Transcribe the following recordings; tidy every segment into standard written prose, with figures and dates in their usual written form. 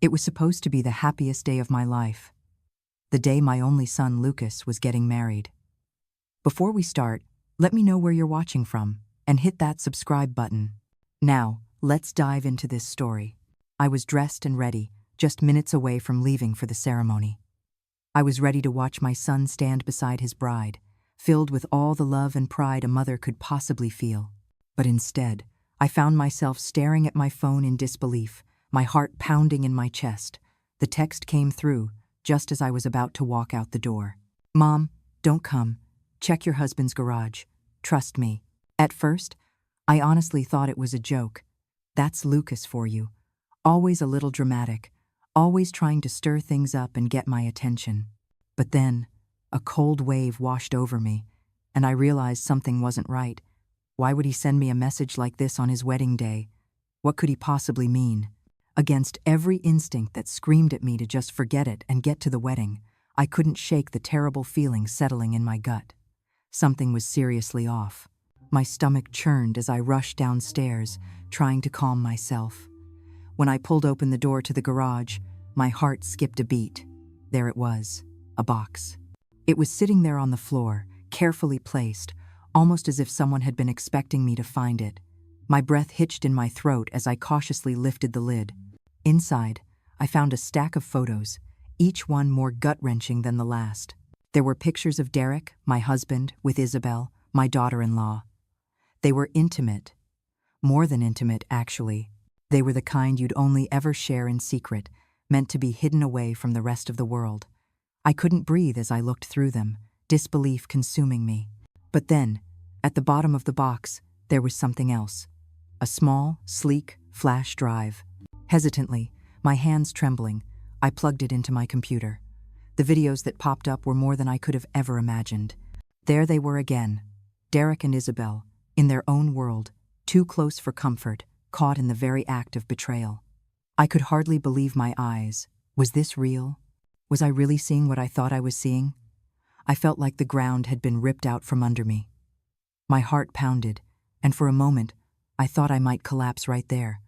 It was supposed to be the happiest day of my life. The day my only son, Lucas, was getting married. Before we start, let me know where you're watching from, and hit that subscribe button. Now, let's dive into this story. I was dressed and ready, just minutes away from leaving for the ceremony. I was ready to watch my son stand beside his bride, filled with all the love and pride a mother could possibly feel. But instead, I found myself staring at my phone in disbelief, my heart pounding in my chest. The text came through, just as I was about to walk out the door. "Mom, don't come. Check your husband's garage. Trust me." At first, I honestly thought it was a joke. That's Lucas for you. Always a little dramatic, always trying to stir things up and get my attention. But then, a cold wave washed over me, and I realized something wasn't right. Why would he send me a message like this on his wedding day? What could he possibly mean? Against every instinct that screamed at me to just forget it and get to the wedding, I couldn't shake the terrible feeling settling in my gut. Something was seriously off. My stomach churned as I rushed downstairs, trying to calm myself. When I pulled open the door to the garage, my heart skipped a beat. There it was, a box. It was sitting there on the floor, carefully placed, almost as if someone had been expecting me to find it. My breath hitched in my throat as I cautiously lifted the lid. Inside, I found a stack of photos, each one more gut-wrenching than the last. There were pictures of Derek, my husband, with Isabel, my daughter-in-law. They were intimate. More than intimate, actually. They were the kind you'd only ever share in secret, meant to be hidden away from the rest of the world. I couldn't breathe as I looked through them, disbelief consuming me. But then, at the bottom of the box, there was something else. A small, sleek flash drive. Hesitantly, my hands trembling, I plugged it into my computer. The videos that popped up were more than I could have ever imagined. There they were again, Derek and Isabel, in their own world, too close for comfort, caught in the very act of betrayal. I could hardly believe my eyes. Was this real? Was I really seeing what I thought I was seeing? I felt like the ground had been ripped out from under me. My heart pounded, and for a moment, I thought I might collapse right there.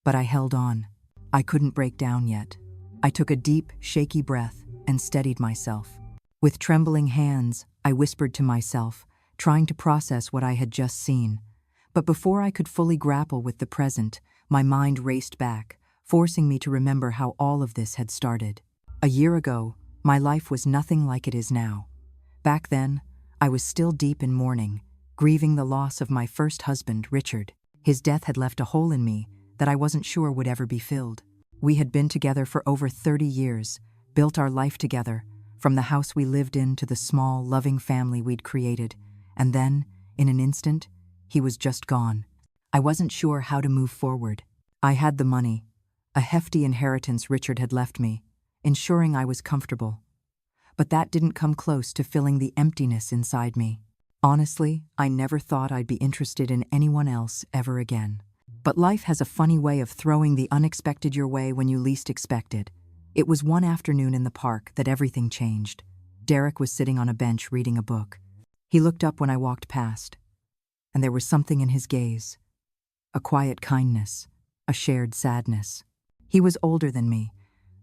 But I held on. I couldn't break down yet. I took a deep, shaky breath and steadied myself. With trembling hands, I whispered to myself, trying to process what I had just seen. But before I could fully grapple with the present, my mind raced back, forcing me to remember how all of this had started. A year ago, my life was nothing like it is now. Back then, I was still deep in mourning, grieving the loss of my first husband, Richard. His death had left a hole in me that I wasn't sure would ever be filled. We had been together for over 30 years, built our life together, from the house we lived in to the small, loving family we'd created, and then, in an instant, he was just gone. I wasn't sure how to move forward. I had the money, a hefty inheritance Richard had left me, ensuring I was comfortable. But that didn't come close to filling the emptiness inside me. Honestly, I never thought I'd be interested in anyone else ever again. But life has a funny way of throwing the unexpected your way when you least expect it. It was one afternoon in the park that everything changed. Derek was sitting on a bench reading a book. He looked up when I walked past, and there was something in his gaze. A quiet kindness, a shared sadness. He was older than me,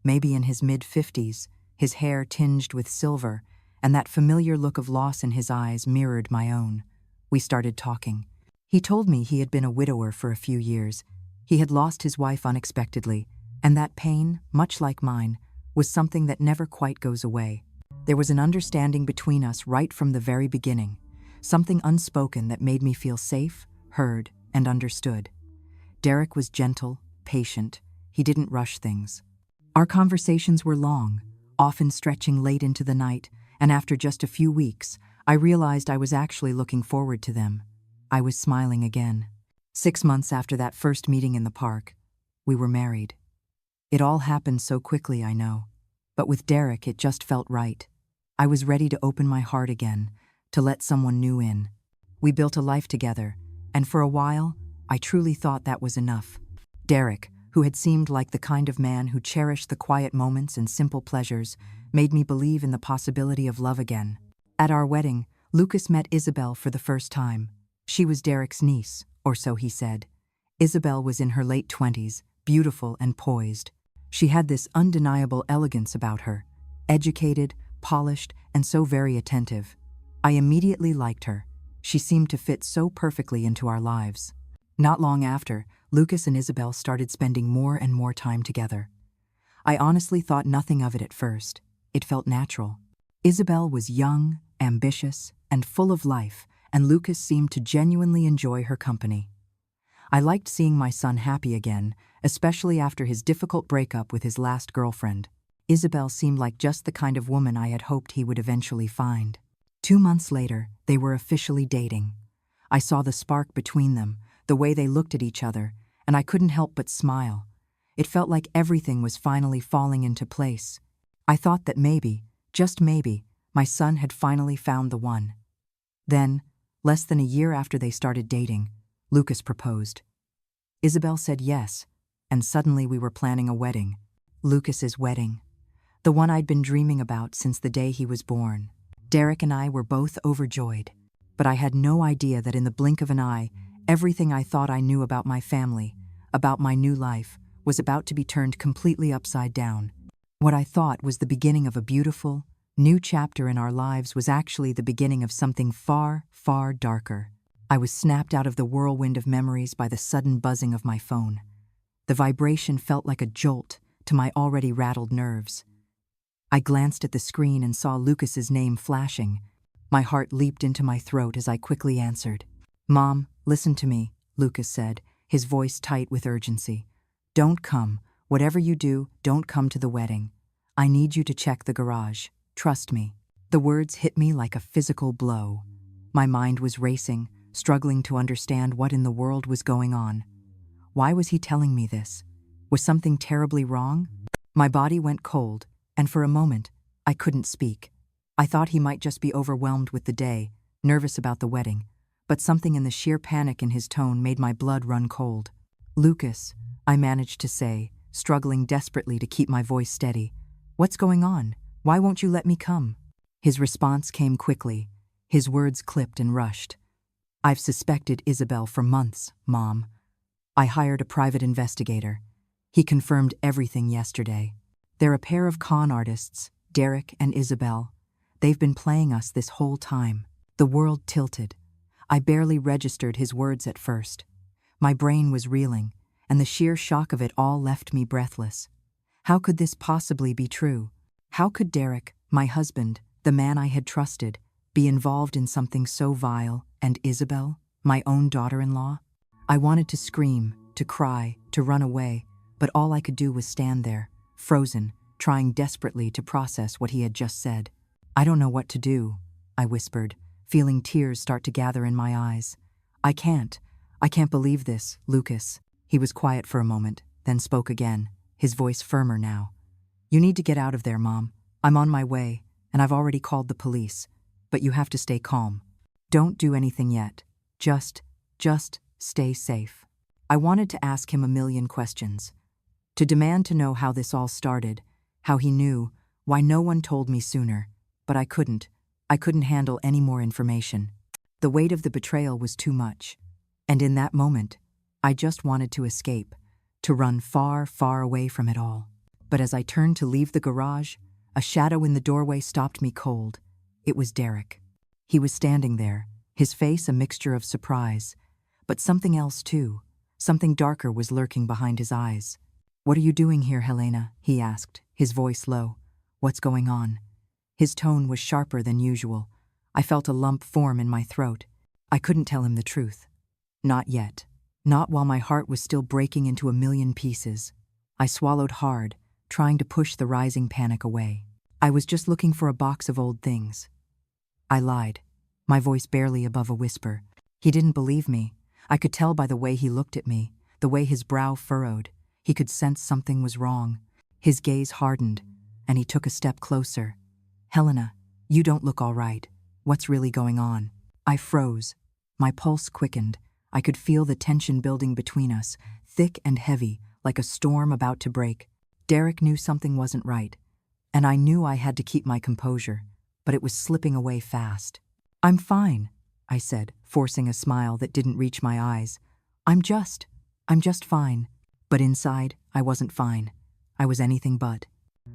maybe in his mid-50s, his hair tinged with silver, and that familiar look of loss in his eyes mirrored my own. We started talking. He told me he had been a widower for a few years. He had lost his wife unexpectedly, and that pain, much like mine, was something that never quite goes away. There was an understanding between us right from the very beginning, something unspoken that made me feel safe, heard, and understood. Derek was gentle, patient. He didn't rush things. Our conversations were long, often stretching late into the night, and after just a few weeks, I realized I was actually looking forward to them. I was smiling again. 6 months after that first meeting in the park, we were married. It all happened so quickly, I know. But with Derek, it just felt right. I was ready to open my heart again, to let someone new in. We built a life together, and for a while, I truly thought that was enough. Derek, who had seemed like the kind of man who cherished the quiet moments and simple pleasures, made me believe in the possibility of love again. At our wedding, Lucas met Isabel for the first time. She was Derek's niece, or so he said. Isabel was in her late 20s, beautiful and poised. She had this undeniable elegance about her, educated, polished, and so very attentive. I immediately liked her. She seemed to fit so perfectly into our lives. Not long after, Lucas and Isabel started spending more and more time together. I honestly thought nothing of it at first. It felt natural. Isabel was young, ambitious, and full of life, and Lucas seemed to genuinely enjoy her company. I liked seeing my son happy again, especially after his difficult breakup with his last girlfriend. Isabel seemed like just the kind of woman I had hoped he would eventually find. 2 months later, they were officially dating. I saw the spark between them, the way they looked at each other, and I couldn't help but smile. It felt like everything was finally falling into place. I thought that maybe, just maybe, my son had finally found the one. Then, less than a year after they started dating, Lucas proposed. Isabel said yes, and suddenly we were planning a wedding. Lucas's wedding. The one I'd been dreaming about since the day he was born. Derek and I were both overjoyed, but I had no idea that in the blink of an eye, everything I thought I knew about my family, about my new life, was about to be turned completely upside down. What I thought was the beginning of a beautiful, new chapter in our lives was actually the beginning of something far, far darker. I was snapped out of the whirlwind of memories by the sudden buzzing of my phone. The vibration felt like a jolt to my already rattled nerves. I glanced at the screen and saw Lucas's name flashing. My heart leaped into my throat as I quickly answered. "Mom, listen to me," Lucas said, his voice tight with urgency. "Don't come. Whatever you do, don't come to the wedding. I need you to check the garage. Trust me." The words hit me like a physical blow. My mind was racing, struggling to understand what in the world was going on. Why was he telling me this? Was something terribly wrong? My body went cold, and for a moment, I couldn't speak. I thought he might just be overwhelmed with the day, nervous about the wedding, but something in the sheer panic in his tone made my blood run cold. "Lucas," I managed to say, struggling desperately to keep my voice steady. "What's going on? Why won't you let me come?" His response came quickly. His words clipped and rushed. "I've suspected Isabel for months, Mom. I hired a private investigator. He confirmed everything yesterday. They're a pair of con artists, Derek and Isabel. They've been playing us this whole time." The world tilted. I barely registered his words at first. My brain was reeling, and the sheer shock of it all left me breathless. How could this possibly be true? How could Derek, my husband, the man I had trusted, be involved in something so vile, and Isabel, my own daughter-in-law? I wanted to scream, to cry, to run away, but all I could do was stand there, frozen, trying desperately to process what he had just said. "I don't know what to do," I whispered, feeling tears start to gather in my eyes. I can't believe this, Lucas." He was quiet for a moment, then spoke again, his voice firmer now. "You need to get out of there, Mom. I'm on my way, and I've already called the police. But you have to stay calm. Don't do anything yet. Just stay safe." I wanted to ask him a million questions. To demand to know how this all started, how he knew, why no one told me sooner. But I couldn't. I couldn't handle any more information. The weight of the betrayal was too much. And in that moment, I just wanted to escape, to run far, far away from it all. But as I turned to leave the garage, a shadow in the doorway stopped me cold. It was Derek. He was standing there, his face a mixture of surprise. But something else too. Something darker was lurking behind his eyes. "What are you doing here, Helena?" he asked, his voice low. "What's going on?" His tone was sharper than usual. I felt a lump form in my throat. I couldn't tell him the truth. Not yet. Not while my heart was still breaking into a million pieces. I swallowed hard, trying to push the rising panic away. "I was just looking for a box of old things." I lied, my voice barely above a whisper. He didn't believe me. I could tell by the way he looked at me, the way his brow furrowed. He could sense something was wrong. His gaze hardened, and he took a step closer. "Helena, you don't look all right. What's really going on?" I froze. My pulse quickened. I could feel the tension building between us, thick and heavy, like a storm about to break. Derek knew something wasn't right, and I knew I had to keep my composure, but it was slipping away fast. "I'm fine," I said, forcing a smile that didn't reach my eyes. I'm just fine." But inside, I wasn't fine. I was anything but.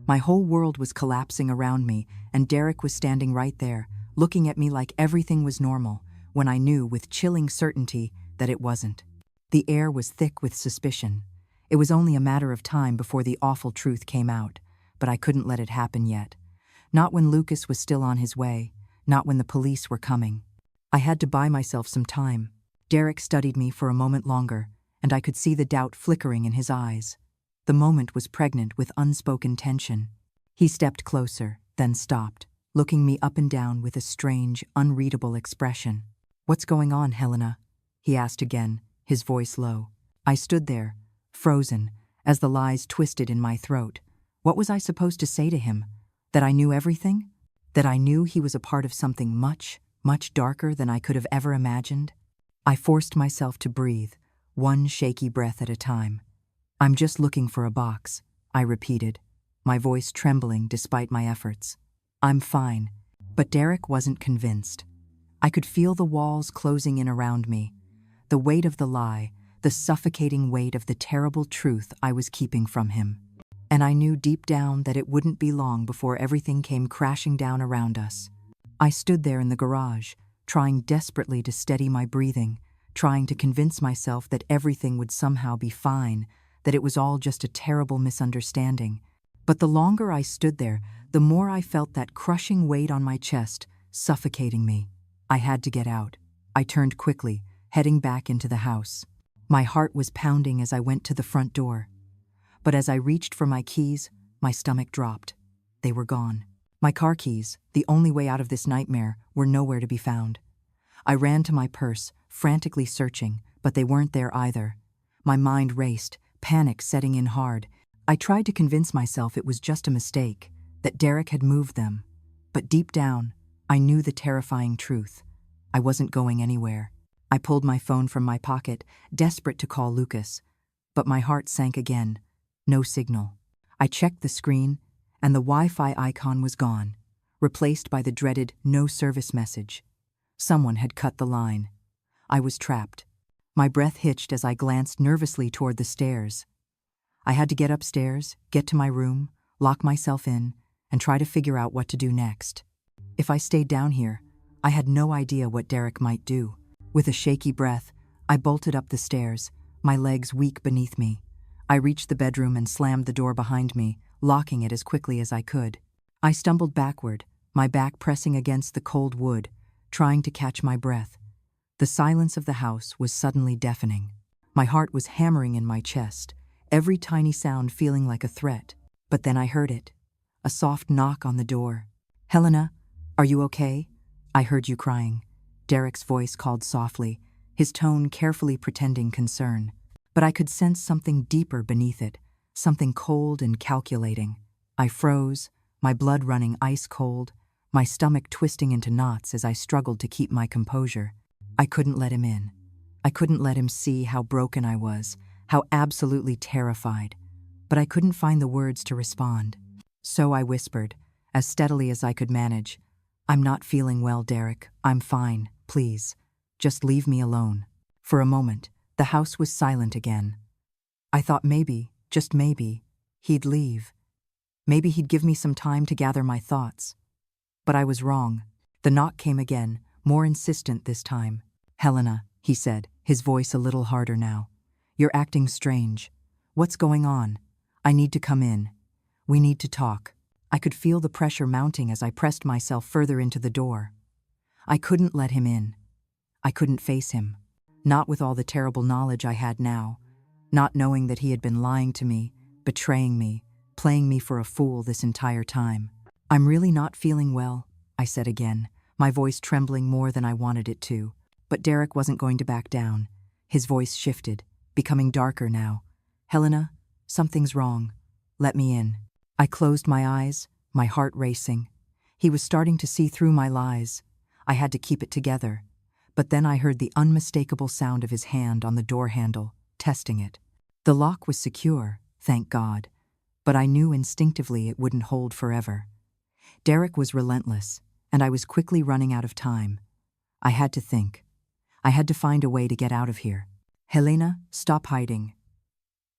My whole world was collapsing around me, and Derek was standing right there, looking at me like everything was normal, when I knew with chilling certainty that it wasn't. The air was thick with suspicion. It was only a matter of time before the awful truth came out, but I couldn't let it happen yet. Not when Lucas was still on his way, not when the police were coming. I had to buy myself some time. Derek studied me for a moment longer, and I could see the doubt flickering in his eyes. The moment was pregnant with unspoken tension. He stepped closer, then stopped, looking me up and down with a strange, unreadable expression. "What's going on, Helena?" he asked again, his voice low. I stood there, frozen, as the lies twisted in my throat. What was I supposed to say to him? That I knew everything? That I knew he was a part of something much, much darker than I could have ever imagined? I forced myself to breathe, one shaky breath at a time. "I'm just looking for a box," I repeated, my voice trembling despite my efforts. "I'm fine." But Derek wasn't convinced. I could feel the walls closing in around me, the weight of the lie, the suffocating weight of the terrible truth I was keeping from him. And I knew deep down that it wouldn't be long before everything came crashing down around us. I stood there in the garage, trying desperately to steady my breathing, trying to convince myself that everything would somehow be fine, that it was all just a terrible misunderstanding. But the longer I stood there, the more I felt that crushing weight on my chest, suffocating me. I had to get out. I turned quickly, heading back into the house. My heart was pounding as I went to the front door. But as I reached for my keys, my stomach dropped. They were gone. My car keys, the only way out of this nightmare, were nowhere to be found. I ran to my purse, frantically searching, but they weren't there either. My mind raced, panic setting in hard. I tried to convince myself it was just a mistake, that Derek had moved them. But deep down, I knew the terrifying truth. I wasn't going anywhere. I pulled my phone from my pocket, desperate to call Lucas. But my heart sank again. No signal. I checked the screen, and the Wi-Fi icon was gone, replaced by the dreaded no service message. Someone had cut the line. I was trapped. My breath hitched as I glanced nervously toward the stairs. I had to get upstairs, get to my room, lock myself in, and try to figure out what to do next. If I stayed down here, I had no idea what Derek might do. With a shaky breath, I bolted up the stairs, my legs weak beneath me. I reached the bedroom and slammed the door behind me, locking it as quickly as I could. I stumbled backward, my back pressing against the cold wood, trying to catch my breath. The silence of the house was suddenly deafening. My heart was hammering in my chest, every tiny sound feeling like a threat. But then I heard it. A soft knock on the door. "Helena, are you okay?" "I heard you crying." Derek's voice called softly, his tone carefully pretending concern. But I could sense something deeper beneath it, something cold and calculating. I froze, my blood running ice cold, my stomach twisting into knots as I struggled to keep my composure. I couldn't let him in. I couldn't let him see how broken I was, how absolutely terrified. But I couldn't find the words to respond. So I whispered, as steadily as I could manage, "I'm not feeling well, Derek. I'm fine, please. Just leave me alone." For a moment, the house was silent again. I thought maybe, just maybe, he'd leave. Maybe he'd give me some time to gather my thoughts. But I was wrong. The knock came again, more insistent this time. "Helena," he said, his voice a little harder now. "You're acting strange. What's going on? I need to come in. We need to talk." I could feel the pressure mounting as I pressed myself further into the door. I couldn't let him in. I couldn't face him. Not with all the terrible knowledge I had now, not knowing that he had been lying to me, betraying me, playing me for a fool this entire time. "I'm really not feeling well," I said again, my voice trembling more than I wanted it to. But Derek wasn't going to back down. His voice shifted, becoming darker now. "Helena, something's wrong. Let me in." I closed my eyes, my heart racing. He was starting to see through my lies. I had to keep it together. But then I heard the unmistakable sound of his hand on the door handle, testing it. The lock was secure, thank God, but I knew instinctively it wouldn't hold forever. Derek was relentless, and I was quickly running out of time. I had to think. I had to find a way to get out of here. "Helena, stop hiding."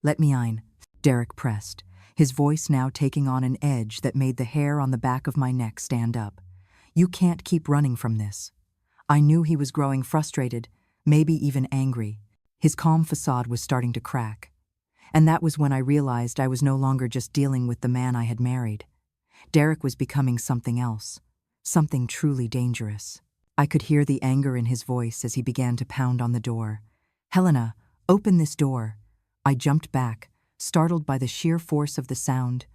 "Let me in," Derek pressed, his voice now taking on an edge that made the hair on the back of my neck stand up. "You can't keep running from this." I knew he was growing frustrated, maybe even angry. His calm facade was starting to crack. And that was when I realized I was no longer just dealing with the man I had married. Derek was becoming something else, something truly dangerous. I could hear the anger in his voice as he began to pound on the door. "Helena, open this door." I jumped back, startled by the sheer force of the sound.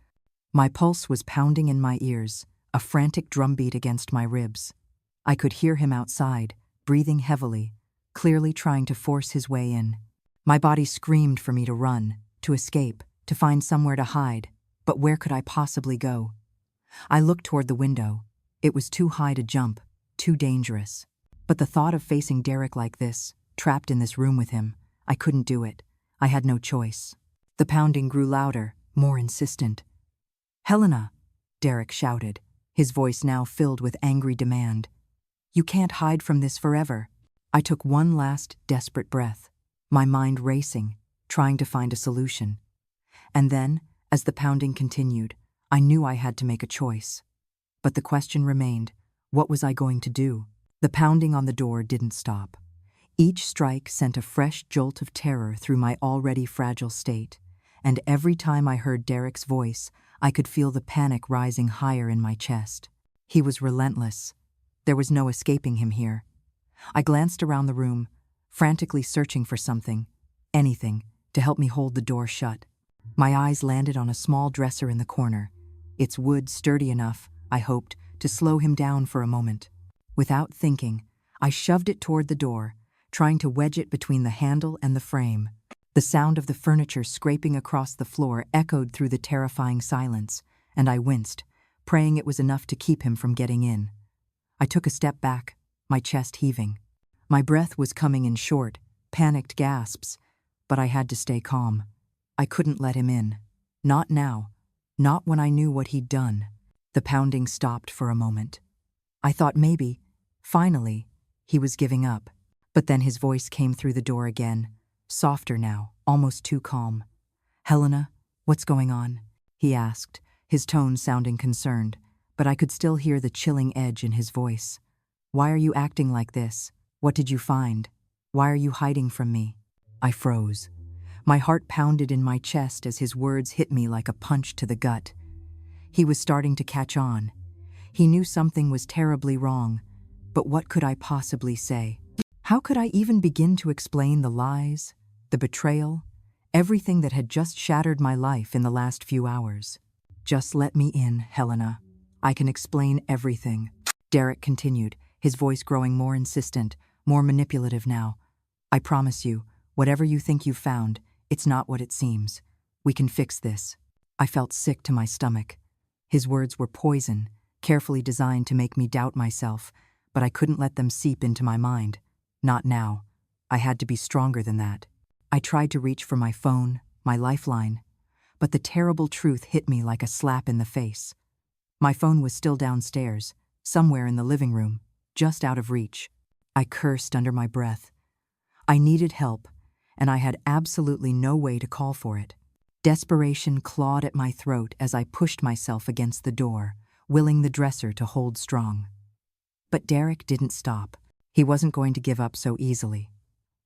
My pulse was pounding in my ears, a frantic drumbeat against my ribs. I could hear him outside, breathing heavily, clearly trying to force his way in. My body screamed for me to run, to escape, to find somewhere to hide, but where could I possibly go? I looked toward the window. It was too high to jump, too dangerous. But the thought of facing Derek like this, trapped in this room with him, I couldn't do it. I had no choice. The pounding grew louder, more insistent. "Helena," Derek shouted, his voice now filled with angry demand. "You can't hide from this forever." I took one last, desperate breath, my mind racing, trying to find a solution. And then, as the pounding continued, I knew I had to make a choice. But the question remained, what was I going to do? The pounding on the door didn't stop. Each strike sent a fresh jolt of terror through my already fragile state, and every time I heard Derek's voice, I could feel the panic rising higher in my chest. He was relentless. There was no escaping him here. I glanced around the room, frantically searching for something, anything, to help me hold the door shut. My eyes landed on a small dresser in the corner, its wood sturdy enough, I hoped, to slow him down for a moment. Without thinking, I shoved it toward the door, trying to wedge it between the handle and the frame. The sound of the furniture scraping across the floor echoed through the terrifying silence, and I winced, praying it was enough to keep him from getting in. I took a step back, my chest heaving. My breath was coming in short, panicked gasps, but I had to stay calm. I couldn't let him in. Not now. Not when I knew what he'd done. The pounding stopped for a moment. I thought maybe, finally, he was giving up. But then his voice came through the door again, softer now, almost too calm. "Helena, what's going on?" he asked, his tone sounding concerned, but I could still hear the chilling edge in his voice. "Why are you acting like this? What did you find? Why are you hiding from me?" I froze. My heart pounded in my chest as his words hit me like a punch to the gut. He was starting to catch on. He knew something was terribly wrong, but what could I possibly say? How could I even begin to explain the lies, the betrayal, everything that had just shattered my life in the last few hours? "Just let me in, Helena. I can explain everything," Derek continued, his voice growing more insistent, more manipulative now. "I promise you, whatever you think you've found, it's not what it seems. We can fix this." I felt sick to my stomach. His words were poison, carefully designed to make me doubt myself, but I couldn't let them seep into my mind. Not now. I had to be stronger than that. I tried to reach for my phone, my lifeline, but the terrible truth hit me like a slap in the face. My phone was still downstairs, somewhere in the living room, just out of reach. I cursed under my breath. I needed help, and I had absolutely no way to call for it. Desperation clawed at my throat as I pushed myself against the door, willing the dresser to hold strong. But Derek didn't stop. He wasn't going to give up so easily.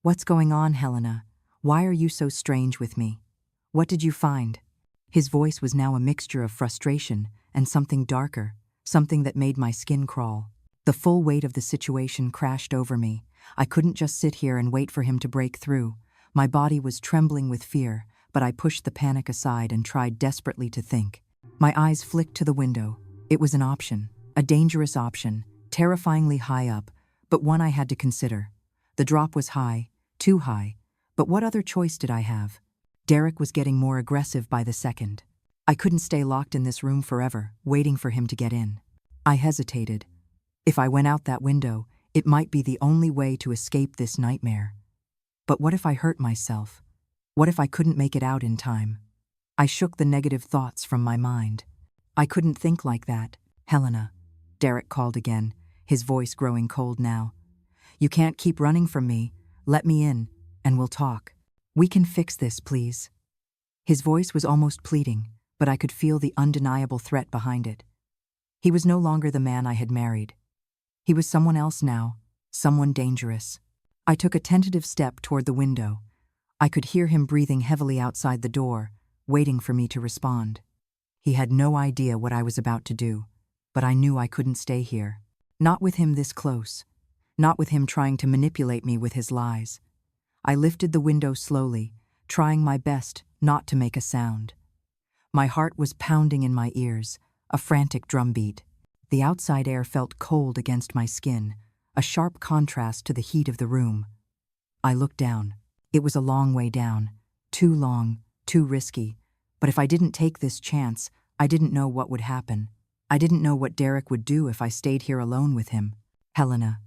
"What's going on, Helena? Why are you so strange with me? What did you find?" His voice was now a mixture of frustration and something darker, something that made my skin crawl. The full weight of the situation crashed over me. I couldn't just sit here and wait for him to break through. My body was trembling with fear, but I pushed the panic aside and tried desperately to think. My eyes flicked to the window. It was an option, a dangerous option, terrifyingly high up, but one I had to consider. The drop was high, too high, but what other choice did I have? Derek was getting more aggressive by the second. I couldn't stay locked in this room forever, waiting for him to get in. I hesitated. If I went out that window, it might be the only way to escape this nightmare. But what if I hurt myself? What if I couldn't make it out in time? I shook the negative thoughts from my mind. "I couldn't think like that, Helena," Derek called again, his voice growing cold now. "You can't keep running from me. Let me in, and we'll talk. We can fix this, please." His voice was almost pleading, but I could feel the undeniable threat behind it. He was no longer the man I had married. He was someone else now, someone dangerous. I took a tentative step toward the window. I could hear him breathing heavily outside the door, waiting for me to respond. He had no idea what I was about to do, but I knew I couldn't stay here. Not with him this close. Not with him trying to manipulate me with his lies. I lifted the window slowly, trying my best not to make a sound. My heart was pounding in my ears, a frantic drumbeat. The outside air felt cold against my skin, a sharp contrast to the heat of the room. I looked down. It was a long way down. Too long, too risky. But if I didn't take this chance, I didn't know what would happen. I didn't know what Derek would do if I stayed here alone with him. Helena.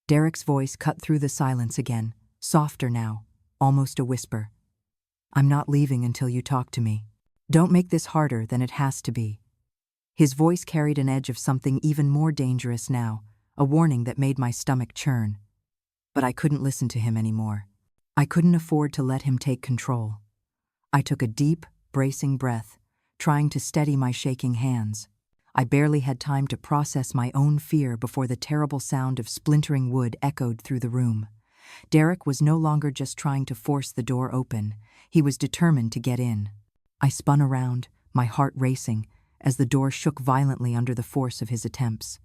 Derek's voice cut through the silence again, softer now, almost a whisper. I'm not leaving until you talk to me. Don't make this harder than it has to be. His voice carried an edge of something even more dangerous now, a warning that made my stomach churn. But I couldn't listen to him anymore. I couldn't afford to let him take control. I took a deep, bracing breath, trying to steady my shaking hands. I barely had time to process my own fear before the terrible sound of splintering wood echoed through the room. Derek was no longer just trying to force the door open. He was determined to get in. I spun around, my heart racing, as the door shook violently under the force of his attempts.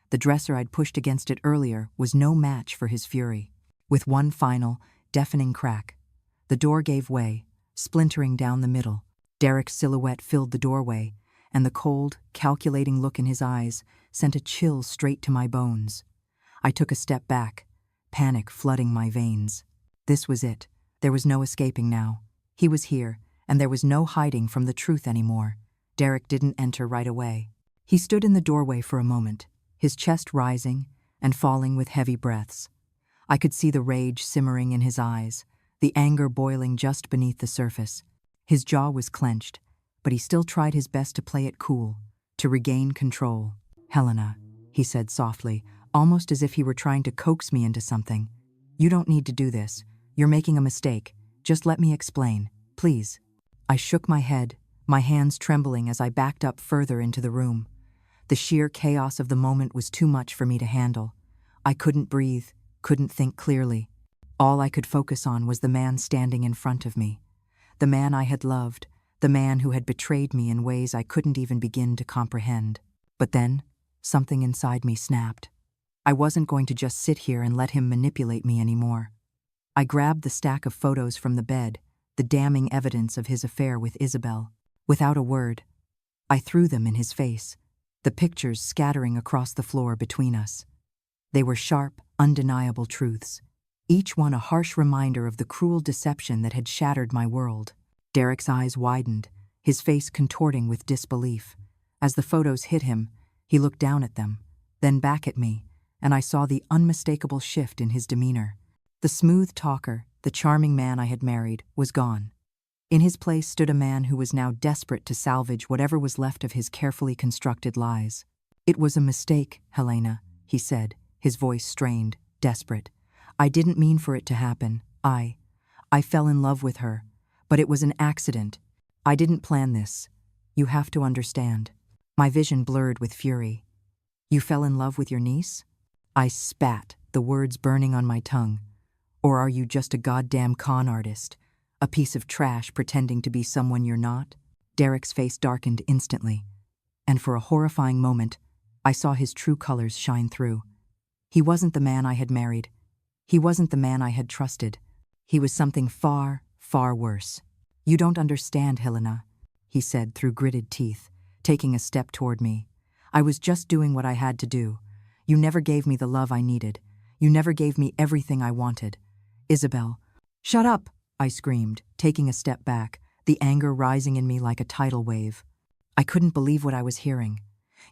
The dresser I'd pushed against it earlier was no match for his fury. With one final, deafening crack, the door gave way, splintering down the middle. Derek's silhouette filled the doorway, and the cold, calculating look in his eyes sent a chill straight to my bones. I took a step back, panic flooding my veins. This was it. There was no escaping now. He was here, and there was no hiding from the truth anymore. Derek didn't enter right away. He stood in the doorway for a moment, his chest rising and falling with heavy breaths. I could see the rage simmering in his eyes, the anger boiling just beneath the surface. His jaw was clenched, but he still tried his best to play it cool, to regain control. Helena, he said softly, almost as if he were trying to coax me into something. You don't need to do this. You're making a mistake. Just let me explain, please. I shook my head, my hands trembling as I backed up further into the room. The sheer chaos of the moment was too much for me to handle. I couldn't breathe, couldn't think clearly. All I could focus on was the man standing in front of me. The man I had loved, the man who had betrayed me in ways I couldn't even begin to comprehend. But then, something inside me snapped. I wasn't going to just sit here and let him manipulate me anymore. I grabbed the stack of photos from the bed, the damning evidence of his affair with Isabel. Without a word, I threw them in his face, the pictures scattering across the floor between us. They were sharp, undeniable truths, each one a harsh reminder of the cruel deception that had shattered my world. Derek's eyes widened, his face contorting with disbelief. As the photos hit him, he looked down at them, then back at me, and I saw the unmistakable shift in his demeanor. The smooth talker, the charming man I had married, was gone. In his place stood a man who was now desperate to salvage whatever was left of his carefully constructed lies. It was a mistake, Helena, he said, his voice strained, desperate. I didn't mean for it to happen. I fell in love with her, but it was an accident. I didn't plan this. You have to understand. My vision blurred with fury. You fell in love with your niece? I spat, the words burning on my tongue. Or are you just a goddamn con artist? A piece of trash pretending to be someone you're not? Derek's face darkened instantly, and for a horrifying moment, I saw his true colors shine through. He wasn't the man I had married. He wasn't the man I had trusted. He was something far, far worse. You don't understand, Helena, he said through gritted teeth, taking a step toward me. I was just doing what I had to do. You never gave me the love I needed. You never gave me everything I wanted. Isabel. Shut up, I screamed, taking a step back, the anger rising in me like a tidal wave. I couldn't believe what I was hearing.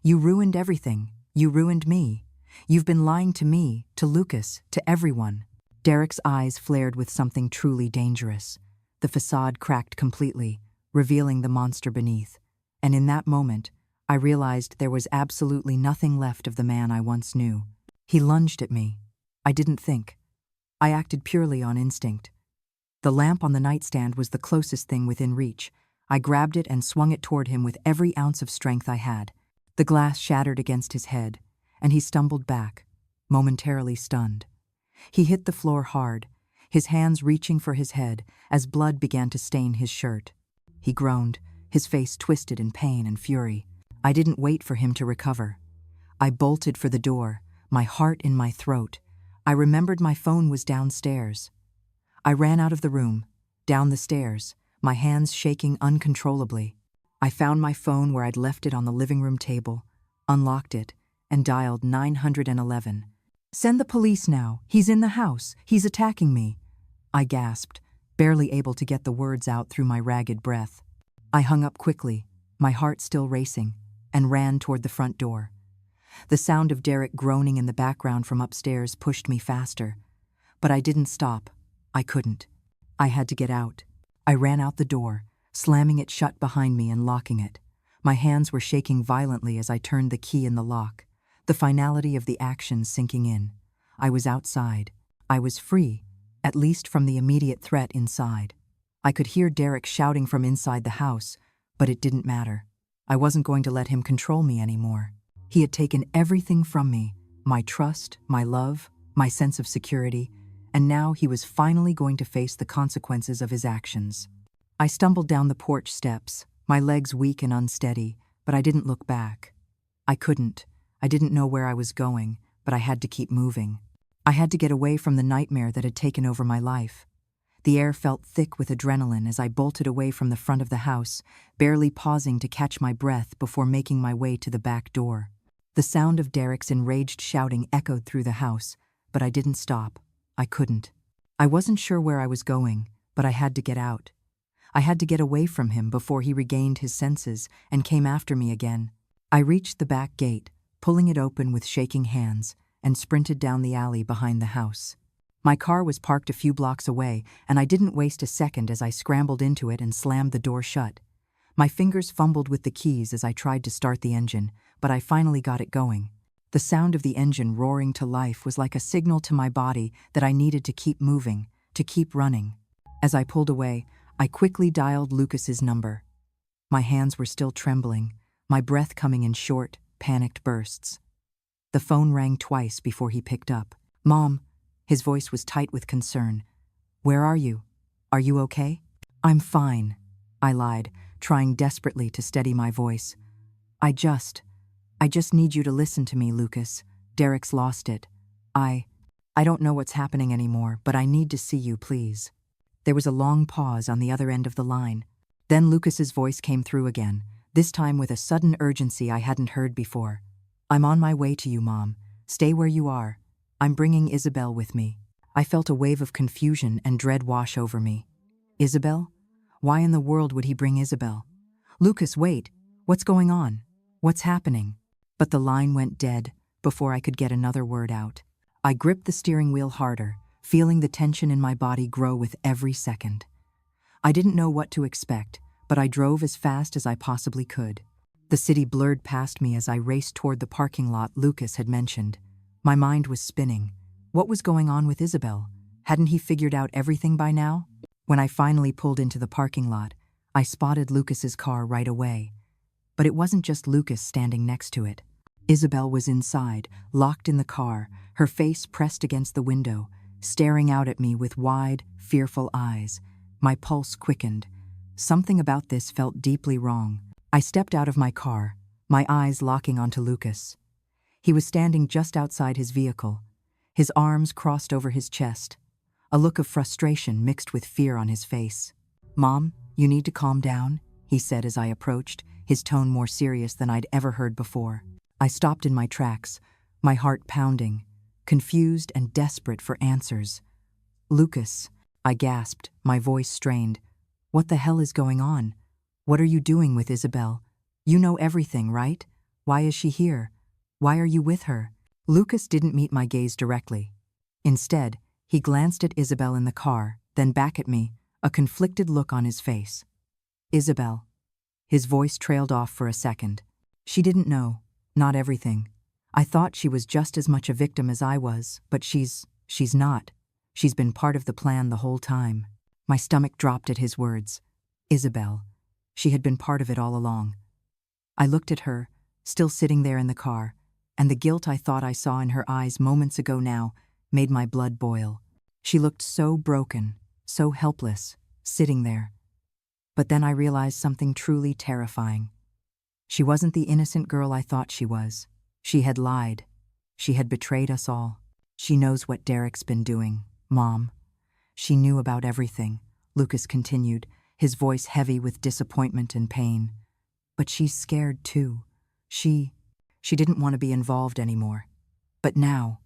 You ruined everything. You ruined me. You've been lying to me, to Lucas, to everyone. Derek's eyes flared with something truly dangerous. The facade cracked completely, revealing the monster beneath. And in that moment, I realized there was absolutely nothing left of the man I once knew. He lunged at me. I didn't think. I acted purely on instinct. The lamp on the nightstand was the closest thing within reach. I grabbed it and swung it toward him with every ounce of strength I had. The glass shattered against his head, and he stumbled back, momentarily stunned. He hit the floor hard, his hands reaching for his head as blood began to stain his shirt. He groaned, his face twisted in pain and fury. I didn't wait for him to recover. I bolted for the door, my heart in my throat. I remembered my phone was downstairs. I ran out of the room, down the stairs, my hands shaking uncontrollably. I found my phone where I'd left it on the living room table, unlocked it, and dialed 911. "Send the police now. He's in the house. He's attacking me," I gasped, barely able to get the words out through my ragged breath. I hung up quickly, my heart still racing, and ran toward the front door. The sound of Derek groaning in the background from upstairs pushed me faster. But I didn't stop. I couldn't. I had to get out. I ran out the door, slamming it shut behind me and locking it. My hands were shaking violently as I turned the key in the lock, the finality of the action sinking in. I was outside. I was free, at least from the immediate threat inside. I could hear Derek shouting from inside the house, but it didn't matter. I wasn't going to let him control me anymore. He had taken everything from me, my trust, my love, my sense of security, and now he was finally going to face the consequences of his actions. I stumbled down the porch steps, my legs weak and unsteady, but I didn't look back. I couldn't. I didn't know where I was going, but I had to keep moving. I had to get away from the nightmare that had taken over my life. The air felt thick with adrenaline as I bolted away from the front of the house, barely pausing to catch my breath before making my way to the back door. The sound of Derek's enraged shouting echoed through the house, but I didn't stop. I couldn't. I wasn't sure where I was going, but I had to get out. I had to get away from him before he regained his senses and came after me again. I reached the back gate, pulling it open with shaking hands, and sprinted down the alley behind the house. My car was parked a few blocks away, and I didn't waste a second as I scrambled into it and slammed the door shut. My fingers fumbled with the keys as I tried to start the engine, but I finally got it going. The sound of the engine roaring to life was like a signal to my body that I needed to keep moving, to keep running. As I pulled away, I quickly dialed Lucas's number. My hands were still trembling, my breath coming in short, panicked bursts. The phone rang twice before he picked up. "Mom," his voice was tight with concern. "Where are you? Are you okay?" "I'm fine," I lied, trying desperately to steady my voice. I just need you to listen to me, Lucas. Derek's lost it. I don't know what's happening anymore, but I need to see you, please." There was a long pause on the other end of the line. Then Lucas's voice came through again, this time with a sudden urgency I hadn't heard before. "I'm on my way to you, Mom. Stay where you are. I'm bringing Isabel with me." I felt a wave of confusion and dread wash over me. Isabel? Why in the world would he bring Isabel? "Lucas, wait. What's going on? What's happening?" But the line went dead before I could get another word out. I gripped the steering wheel harder, feeling the tension in my body grow with every second. I didn't know what to expect, but I drove as fast as I possibly could. The city blurred past me as I raced toward the parking lot Lucas had mentioned. My mind was spinning. What was going on with Isabel? Hadn't he figured out everything by now? When I finally pulled into the parking lot, I spotted Lucas's car right away. But it wasn't just Lucas standing next to it. Isabel was inside, locked in the car, her face pressed against the window, staring out at me with wide, fearful eyes. My pulse quickened. Something about this felt deeply wrong. I stepped out of my car, my eyes locking onto Lucas. He was standing just outside his vehicle, his arms crossed over his chest, a look of frustration mixed with fear on his face. "Mom, you need to calm down," he said as I approached, his tone more serious than I'd ever heard before. I stopped in my tracks, my heart pounding, confused and desperate for answers. "Lucas," I gasped, my voice strained. "What the hell is going on? What are you doing with Isabel? You know everything, right? Why is she here? Why are you with her?" Lucas didn't meet my gaze directly. Instead, he glanced at Isabel in the car, then back at me, a conflicted look on his face. "Isabel." His voice trailed off for a second. "She didn't know. Not everything. I thought she was just as much a victim as I was, but she's not. She's been part of the plan the whole time." My stomach dropped at his words. Isabel. She had been part of it all along. I looked at her, still sitting there in the car, and the guilt I thought I saw in her eyes moments ago now made my blood boil. She looked so broken, so helpless, sitting there. But then I realized something truly terrifying. She wasn't the innocent girl I thought she was. She had lied. She had betrayed us all. She knows what Derek's been doing, Mom. She knew about everything, Lucas continued, his voice heavy with disappointment and pain. But she's scared too. She didn't want to be involved anymore. But now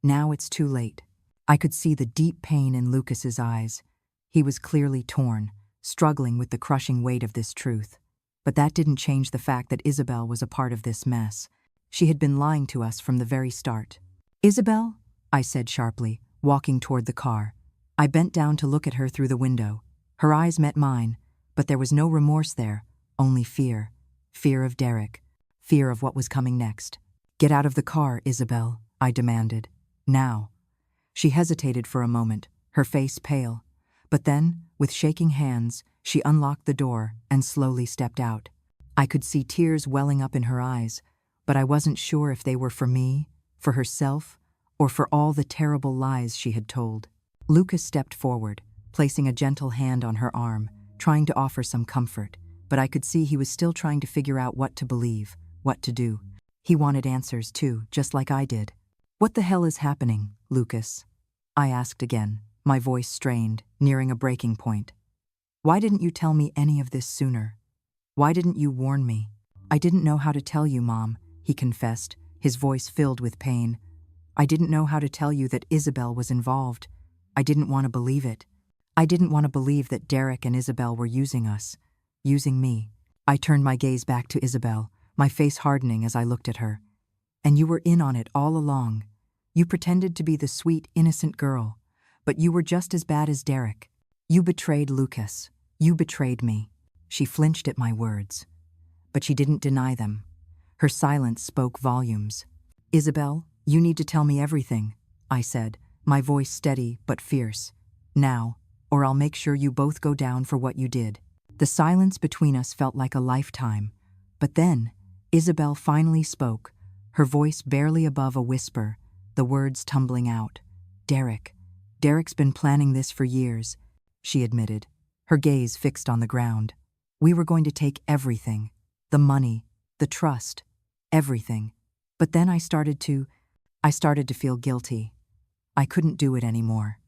it's too late. I could see the deep pain in Lucas's eyes. He was clearly torn, struggling with the crushing weight of this truth. But that didn't change the fact that Isabel was a part of this mess. She had been lying to us from the very start. "Isabel?" I said sharply, walking toward the car. I bent down to look at her through the window. Her eyes met mine, but there was no remorse there, only fear. Fear of Derek. Fear of what was coming next. "Get out of the car, Isabel," I demanded. "Now." She hesitated for a moment, her face pale. But then, with shaking hands, she unlocked the door and slowly stepped out. I could see tears welling up in her eyes, but I wasn't sure if they were for me, for herself, or for all the terrible lies she had told. Lucas stepped forward, placing a gentle hand on her arm, trying to offer some comfort, but I could see he was still trying to figure out what to believe, what to do. He wanted answers too, just like I did. "What the hell is happening, Lucas?" I asked again, my voice strained, nearing a breaking point. "Why didn't you tell me any of this sooner? Why didn't you warn me?" "I didn't know how to tell you, Mom," he confessed, his voice filled with pain. "I didn't know how to tell you that Isabel was involved. I didn't want to believe it. I didn't want to believe that Derek and Isabel were using us, using me." I turned my gaze back to Isabel, my face hardening as I looked at her. "And you were in on it all along. You pretended to be the sweet, innocent girl, but you were just as bad as Derek. You betrayed Lucas. You betrayed me." She flinched at my words, but she didn't deny them. Her silence spoke volumes. "Isabel, you need to tell me everything," I said, my voice steady but fierce. "Now, or I'll make sure you both go down for what you did." The silence between us felt like a lifetime, but then Isabel finally spoke, her voice barely above a whisper, the words tumbling out. Derek's been planning this for years," she admitted, her gaze fixed on the ground. "We were going to take everything, the money, the trust, everything. But then I started to feel guilty. I couldn't do it anymore.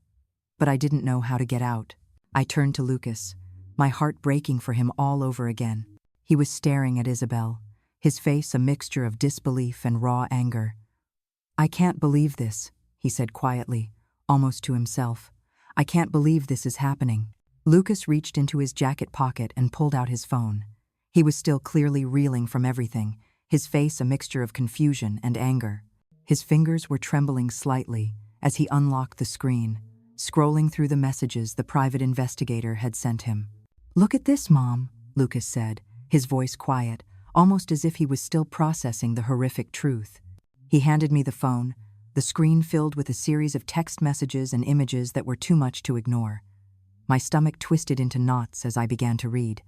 But I didn't know how to get out." I turned to Lucas, my heart breaking for him all over again. He was staring at Isabel, his face a mixture of disbelief and raw anger. "I can't believe this," he said quietly, almost to himself. "I can't believe this is happening." Lucas reached into his jacket pocket and pulled out his phone. He was still clearly reeling from everything, his face a mixture of confusion and anger. His fingers were trembling slightly as he unlocked the screen, scrolling through the messages the private investigator had sent him. "Look at this, Mom," Lucas said, his voice quiet, almost as if he was still processing the horrific truth. He handed me the phone, the screen filled with a series of text messages and images that were too much to ignore. My stomach twisted into knots as I began to read.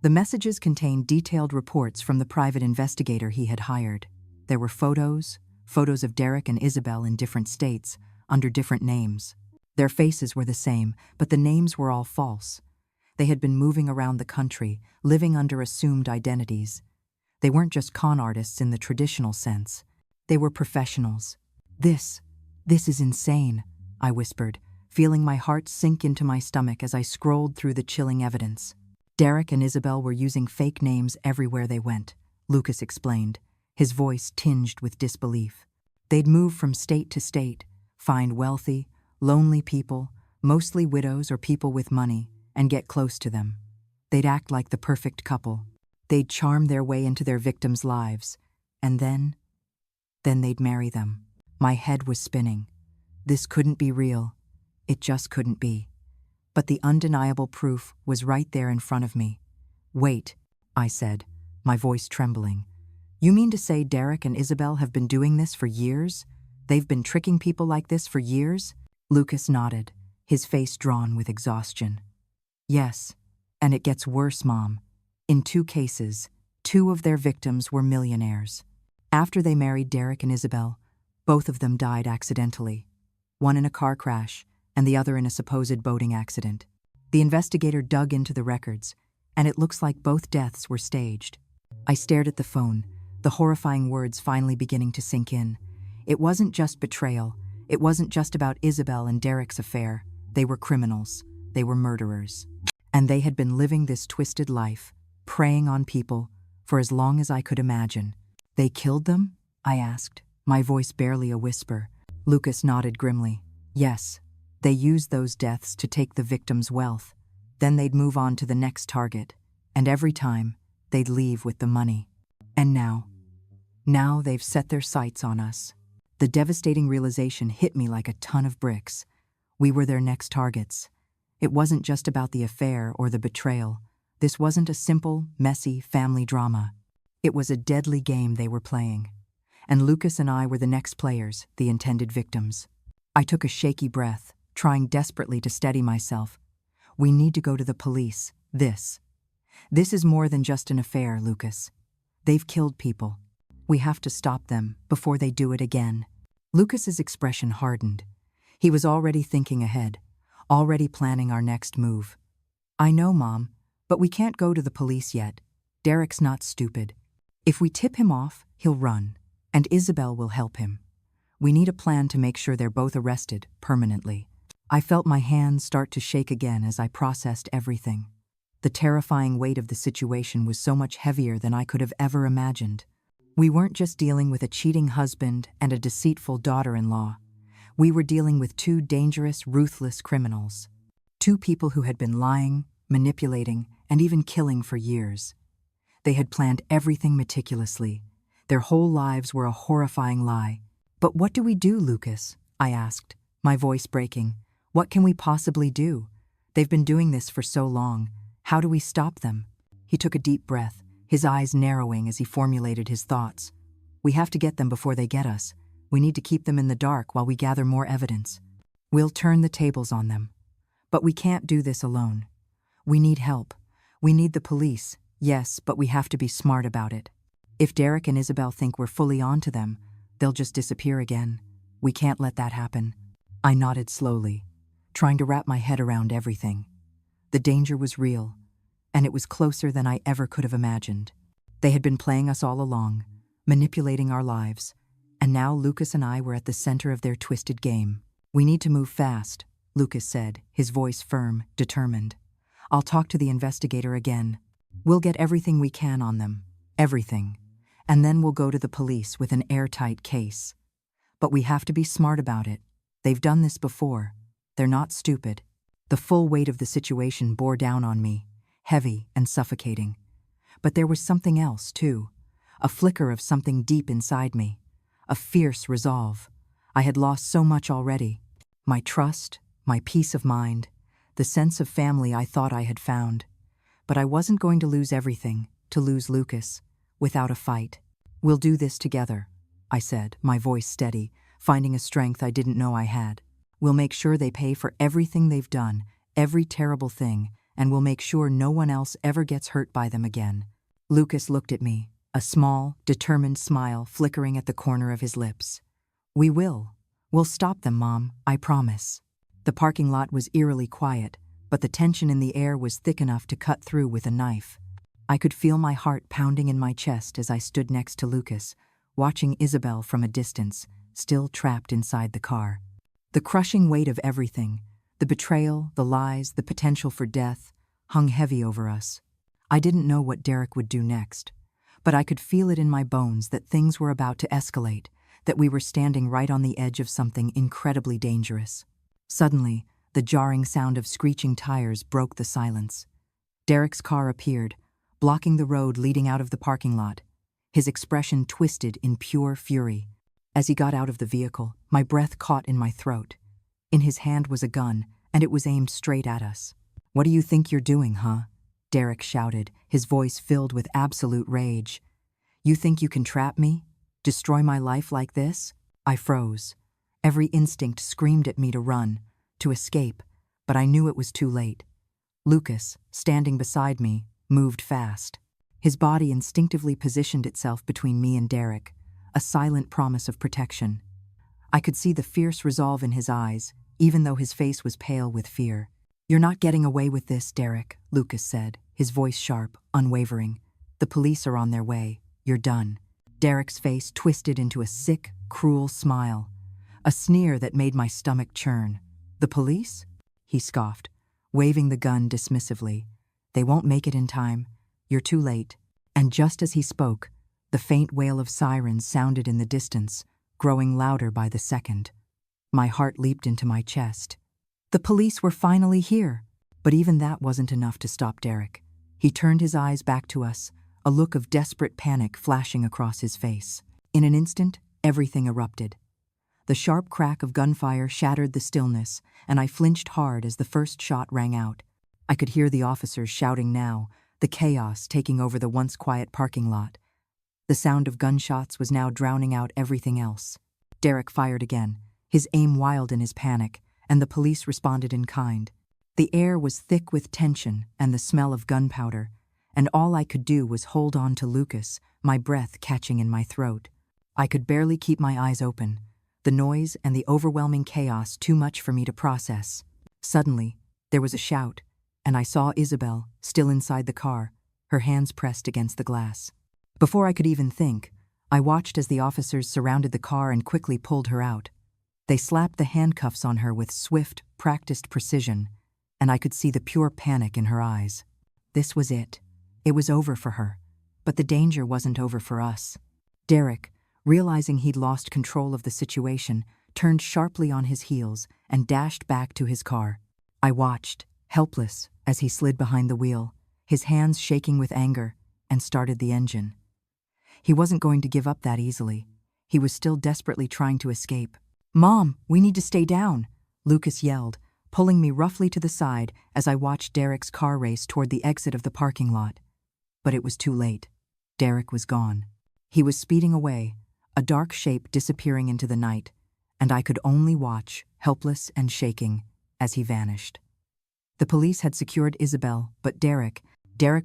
The messages contained detailed reports from the private investigator he had hired. There were photos of Derek and Isabel in different states, under different names. Their faces were the same, but the names were all false. They had been moving around the country, living under assumed identities. They weren't just con artists in the traditional sense. They were professionals. This is insane," I whispered, feeling my heart sink into my stomach as I scrolled through the chilling evidence. "Derek and Isabel were using fake names everywhere they went," Lucas explained, his voice tinged with disbelief. "They'd move from state to state, find wealthy, lonely people, mostly widows or people with money, and get close to them. They'd act like the perfect couple. They'd charm their way into their victims' lives, and then they'd marry them." My head was spinning. This couldn't be real. It just couldn't be. But the undeniable proof was right there in front of me. "Wait," I said, my voice trembling. "You mean to say Derek and Isabel have been doing this for years? They've been tricking people like this for years?" Lucas nodded, his face drawn with exhaustion. "Yes, and it gets worse, Mom. In 2 cases, 2 of their victims were millionaires. After they married Derek and Isabel, both of them died accidentally, one in a car crash and the other in a supposed boating accident. The investigator dug into the records, and it looks like both deaths were staged. I stared at the phone, the horrifying words finally beginning to sink in. It wasn't just betrayal. It wasn't just about Isabel and Derek's affair. They were criminals. They were murderers. And they had been living this twisted life, preying on people, for as long as I could imagine. They killed them? I asked, my voice barely a whisper. Lucas nodded grimly. Yes, they used those deaths to take the victim's wealth. Then they'd move on to the next target, and every time, they'd leave with the money. And now they've set their sights on us. The devastating realization hit me like a ton of bricks. We were their next targets. It wasn't just about the affair or the betrayal. This wasn't a simple, messy family drama. It was a deadly game they were playing. And Lucas and I were the next players, the intended victims. I took a shaky breath, trying desperately to steady myself. We need to go to the police. This is more than just an affair, Lucas. They've killed people. We have to stop them before they do it again. Lucas's expression hardened. He was already thinking ahead, already planning our next move. I know, Mom, but we can't go to the police yet. Derek's not stupid. If we tip him off, he'll run, and Isabel will help him. We need a plan to make sure they're both arrested permanently. I felt my hands start to shake again as I processed everything. The terrifying weight of the situation was so much heavier than I could have ever imagined. We weren't just dealing with a cheating husband and a deceitful daughter-in-law. We were dealing with 2 dangerous, ruthless criminals. 2 people who had been lying, manipulating, and even killing for years. They had planned everything meticulously. Their whole lives were a horrifying lie. But what do we do, Lucas? I asked, my voice breaking. What can we possibly do? They've been doing this for so long. How do we stop them? He took a deep breath, his eyes narrowing as he formulated his thoughts. We have to get them before they get us. We need to keep them in the dark while we gather more evidence. We'll turn the tables on them. But we can't do this alone. We need help. We need the police, yes, but we have to be smart about it. If Derek and Isabel think we're fully on to them, they'll just disappear again. We can't let that happen. I nodded slowly, trying to wrap my head around everything. The danger was real, and it was closer than I ever could have imagined. They had been playing us all along, manipulating our lives, and now Lucas and I were at the center of their twisted game. We need to move fast, Lucas said, his voice firm, determined. I'll talk to the investigator again. We'll get everything we can on them, everything, and then we'll go to the police with an airtight case. But we have to be smart about it. They've done this before. They're not stupid. The full weight of the situation bore down on me, heavy and suffocating. But there was something else, too, a flicker of something deep inside me, a fierce resolve. I had lost so much already. My trust, my peace of mind, the sense of family I thought I had found. But I wasn't going to lose everything, to lose Lucas, without a fight. We'll do this together, I said, my voice steady, finding a strength I didn't know I had. We'll make sure they pay for everything they've done, every terrible thing, and we'll make sure no one else ever gets hurt by them again. Lucas looked at me, a small, determined smile flickering at the corner of his lips. We will. We'll stop them, Mom, I promise. The parking lot was eerily quiet, but the tension in the air was thick enough to cut through with a knife. I could feel my heart pounding in my chest as I stood next to Lucas, watching Isabel from a distance, still trapped inside the car. The crushing weight of everything, the betrayal, the lies, the potential for death, hung heavy over us. I didn't know what Derek would do next, but I could feel it in my bones that things were about to escalate, that we were standing right on the edge of something incredibly dangerous. Suddenly, the jarring sound of screeching tires broke the silence. Derek's car appeared, blocking the road leading out of the parking lot, his expression twisted in pure fury. As he got out of the vehicle, my breath caught in my throat. In his hand was a gun, and it was aimed straight at us. What do you think you're doing, huh? Derek shouted, his voice filled with absolute rage. You think you can trap me? Destroy my life like this? I froze. Every instinct screamed at me to run, to escape, but I knew it was too late. Lucas, standing beside me, moved fast. His body instinctively positioned itself between me and Derek, a silent promise of protection. I could see the fierce resolve in his eyes, even though his face was pale with fear. "You're not getting away with this, Derek," Lucas said, his voice sharp, unwavering. "The police are on their way. You're done." Derek's face twisted into a sick, cruel smile, a sneer that made my stomach churn. "The police?" he scoffed, waving the gun dismissively. "They won't make it in time. You're too late." And just as he spoke, the faint wail of sirens sounded in the distance, growing louder by the second. My heart leaped into my chest. The police were finally here, but even that wasn't enough to stop Derek. He turned his eyes back to us, a look of desperate panic flashing across his face. In an instant, everything erupted. The sharp crack of gunfire shattered the stillness, and I flinched hard as the first shot rang out. I could hear the officers shouting now, the chaos taking over the once quiet parking lot. The sound of gunshots was now drowning out everything else. Derek fired again, his aim wild in his panic, and the police responded in kind. The air was thick with tension and the smell of gunpowder, and all I could do was hold on to Lucas, my breath catching in my throat. I could barely keep my eyes open, the noise and the overwhelming chaos too much for me to process. Suddenly, there was a shout, and I saw Isabel, still inside the car, her hands pressed against the glass. Before I could even think, I watched as the officers surrounded the car and quickly pulled her out. They slapped the handcuffs on her with swift, practiced precision, and I could see the pure panic in her eyes. This was it. It was over for her. But the danger wasn't over for us. Derek, realizing he'd lost control of the situation, turned sharply on his heels and dashed back to his car. I watched, helpless, as he slid behind the wheel, his hands shaking with anger, and started the engine. He wasn't going to give up that easily. He was still desperately trying to escape. "Mom, we need to stay down," Lucas yelled, pulling me roughly to the side as I watched Derek's car race toward the exit of the parking lot. But it was too late. Derek was gone. He was speeding away, a dark shape disappearing into the night, and I could only watch, helpless and shaking, as he vanished. The police had secured Isabel, but Derek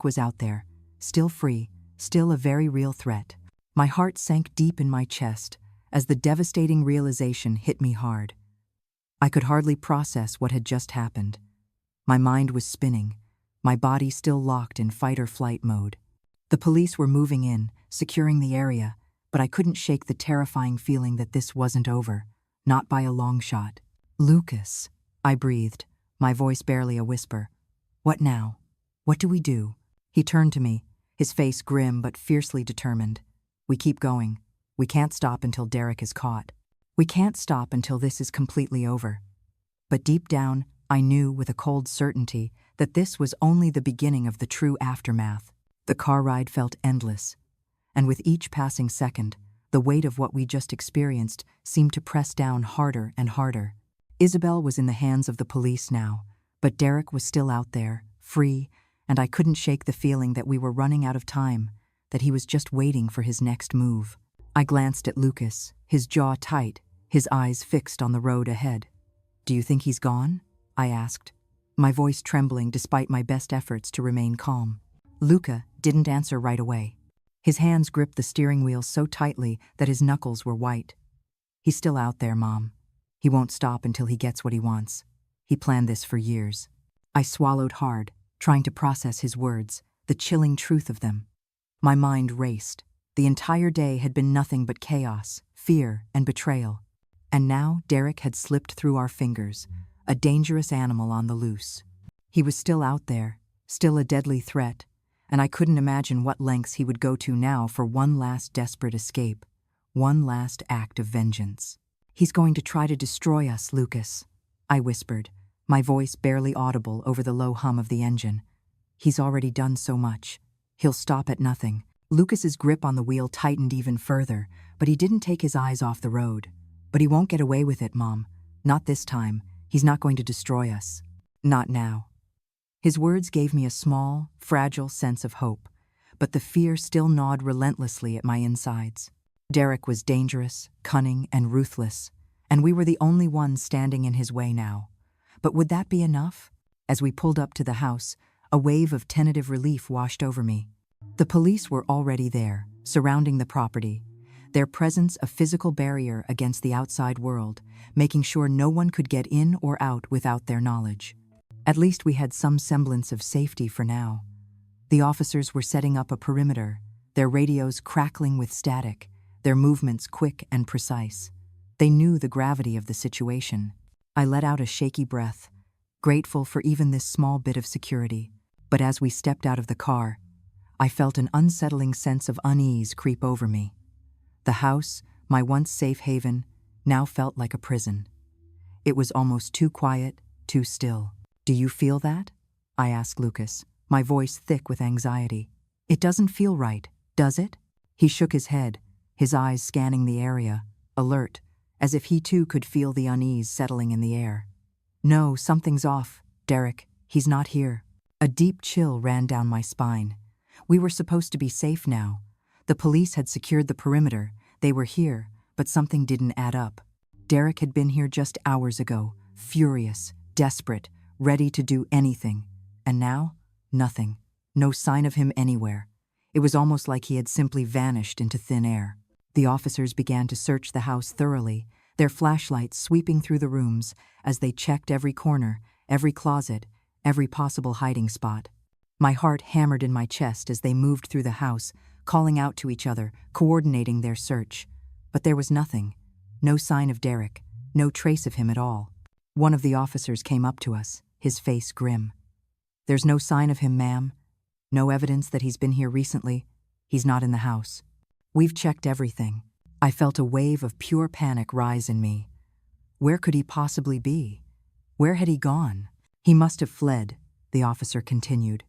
was out there, still free, still a very real threat. My heart sank deep in my chest as the devastating realization hit me hard. I could hardly process what had just happened. My mind was spinning, my body still locked in fight-or-flight mode. The police were moving in, securing the area, but I couldn't shake the terrifying feeling that this wasn't over, not by a long shot. "Lucas," I breathed, my voice barely a whisper. "What now? What do we do?" He turned to me, his face grim but fiercely determined. "We keep going. We can't stop until Derek is caught. We can't stop until this is completely over." But deep down, I knew with a cold certainty that this was only the beginning of the true aftermath. The car ride felt endless, and with each passing second, the weight of what we just experienced seemed to press down harder and harder. Isabel was in the hands of the police now, but Derek was still out there, free, and I couldn't shake the feeling that we were running out of time, that he was just waiting for his next move. I glanced at Lucas, his jaw tight, his eyes fixed on the road ahead. "Do you think he's gone?" I asked, my voice trembling despite my best efforts to remain calm. Luca didn't answer right away. His hands gripped the steering wheel so tightly that his knuckles were white. "He's still out there, Mom. He won't stop until he gets what he wants. He planned this for years." I swallowed hard, trying to process his words, the chilling truth of them. My mind raced. The entire day had been nothing but chaos, fear, and betrayal. And now Derek had slipped through our fingers, a dangerous animal on the loose. He was still out there, still a deadly threat, and I couldn't imagine what lengths he would go to now for one last desperate escape, one last act of vengeance. "He's going to try to destroy us, Lucas," I whispered, my voice barely audible over the low hum of the engine. "He's already done so much. He'll stop at nothing." Lucas's grip on the wheel tightened even further, but he didn't take his eyes off the road. "But he won't get away with it, Mom. Not this time. He's not going to destroy us. Not now." His words gave me a small, fragile sense of hope, but the fear still gnawed relentlessly at my insides. Derek was dangerous, cunning, and ruthless, and we were the only ones standing in his way now. But would that be enough? As we pulled up to the house, A wave of tentative relief washed over me. The police were already there, surrounding the property, their presence a physical barrier against the outside world, making sure no one could get in or out without their knowledge. At least we had some semblance of safety for now. The officers were setting up a perimeter, their radios crackling with static, their movements quick and precise. They knew the gravity of the situation. I let out a shaky breath, grateful for even this small bit of security. But as we stepped out of the car, I felt an unsettling sense of unease creep over me. The house, my once safe haven, now felt like a prison. It was almost too quiet, too still. "Do you feel that?" I asked Lucas, my voice thick with anxiety. "It doesn't feel right, does it?" He shook his head, his eyes scanning the area, alert, as if he too could feel the unease settling in the air. "No, something's off, Derek. He's not here." A deep chill ran down my spine. We were supposed to be safe now. The police had secured the perimeter. They were here, but something didn't add up. Derek had been here just hours ago, furious, desperate, ready to do anything. And now, nothing. No sign of him anywhere. It was almost like he had simply vanished into thin air. The officers began to search the house thoroughly, their flashlights sweeping through the rooms as they checked every corner, every closet, every possible hiding spot. My heart hammered in my chest as they moved through the house, calling out to each other, coordinating their search. But there was nothing. No sign of Derek, no trace of him at all. One of the officers came up to us, his face grim. "There's no sign of him, ma'am. No evidence that he's been here recently. He's not in the house. We've checked everything." I felt a wave of pure panic rise in me. Where could he possibly be? Where had he gone? "He must have fled," the officer continued.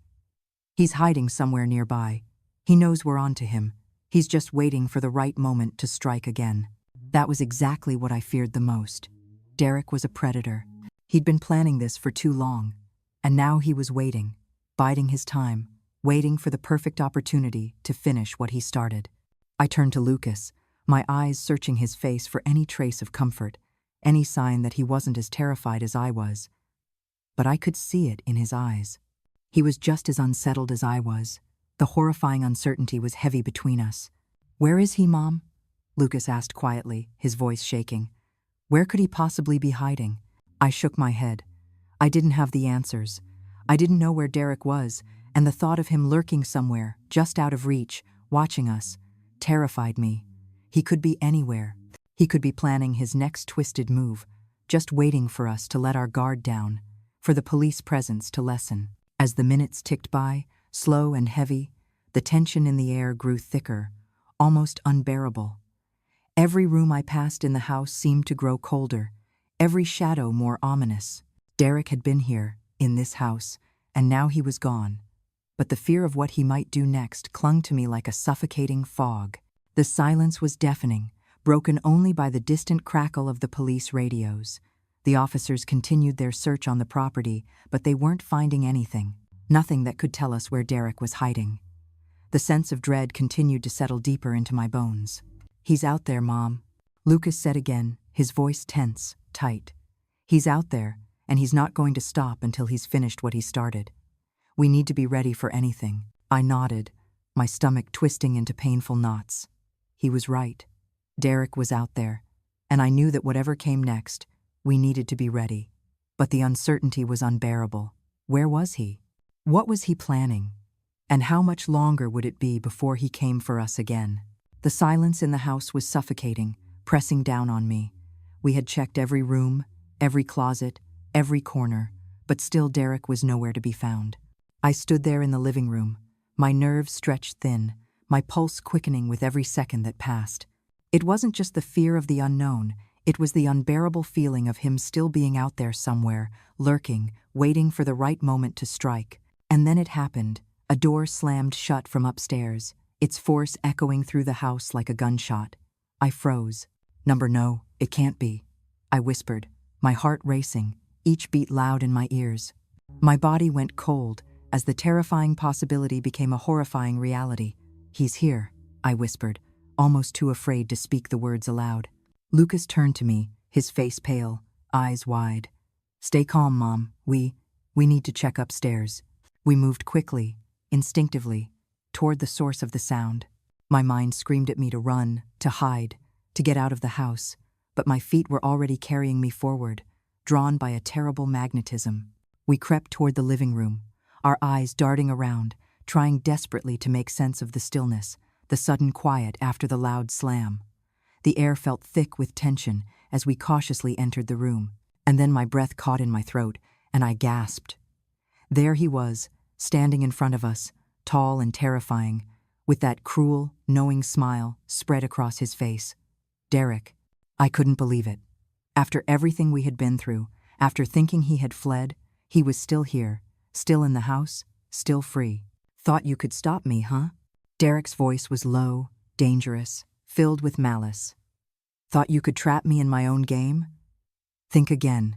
"He's hiding somewhere nearby. He knows we're on to him. He's just waiting for the right moment to strike again." That was exactly what I feared the most. Derek was a predator. He'd been planning this for too long, and now he was waiting, biding his time, waiting for the perfect opportunity to finish what he started. I turned to Lucas, my eyes searching his face for any trace of comfort, any sign that he wasn't as terrified as I was. But I could see it in his eyes. He was just as unsettled as I was. The horrifying uncertainty was heavy between us. "Where is he, Mom?" Lucas asked quietly, his voice shaking. "Where could he possibly be hiding?" I shook my head. I didn't have the answers. I didn't know where Derek was, and the thought of him lurking somewhere, just out of reach, watching us, terrified me. He could be anywhere. He could be planning his next twisted move, just waiting for us to let our guard down, for the police presence to lessen. As the minutes ticked by, slow and heavy, the tension in the air grew thicker, almost unbearable. Every room I passed in the house seemed to grow colder, every shadow more ominous. Derek had been here, in this house, and now he was gone. But the fear of what he might do next clung to me like a suffocating fog. The silence was deafening, broken only by the distant crackle of the police radios. The officers continued their search on the property, but they weren't finding anything. Nothing that could tell us where Derek was hiding. The sense of dread continued to settle deeper into my bones. "He's out there, Mom," Lucas said again, his voice tense, tight. "He's out there, and he's not going to stop until he's finished what he started. We need to be ready for anything." I nodded, my stomach twisting into painful knots. He was right. Derek was out there, and I knew that whatever came next, we needed to be ready. But the uncertainty was unbearable. Where was he? What was he planning? And how much longer would it be before he came for us again? The silence in the house was suffocating, pressing down on me. We had checked every room, every closet, every corner, but still Derek was nowhere to be found. I stood there in the living room, my nerves stretched thin, my pulse quickening with every second that passed. It wasn't just the fear of the unknown, it was the unbearable feeling of him still being out there somewhere, lurking, waiting for the right moment to strike. And then it happened. A door slammed shut from upstairs, its force echoing through the house like a gunshot. I froze. No, it can't be," I whispered, my heart racing, each beat loud in my ears. My body went cold as the terrifying possibility became a horrifying reality. "He's here," I whispered, almost too afraid to speak the words aloud. Lucas turned to me, his face pale, eyes wide. "Stay calm, Mom. We need to check upstairs." We moved quickly, instinctively, toward the source of the sound. My mind screamed at me to run, to hide, to get out of the house, but my feet were already carrying me forward, drawn by a terrible magnetism. We crept toward the living room, our eyes darting around, trying desperately to make sense of the stillness, the sudden quiet after the loud slam. The air felt thick with tension as we cautiously entered the room, and then my breath caught in my throat, and I gasped. There he was, standing in front of us, tall and terrifying, with that cruel, knowing smile spread across his face. Derek. I couldn't believe it. After everything we had been through, after thinking he had fled, he was still here, still in the house, still free. Thought you could stop me, huh? Derek's voice was low, dangerous, filled with malice. Thought you could trap me in my own game? Think again.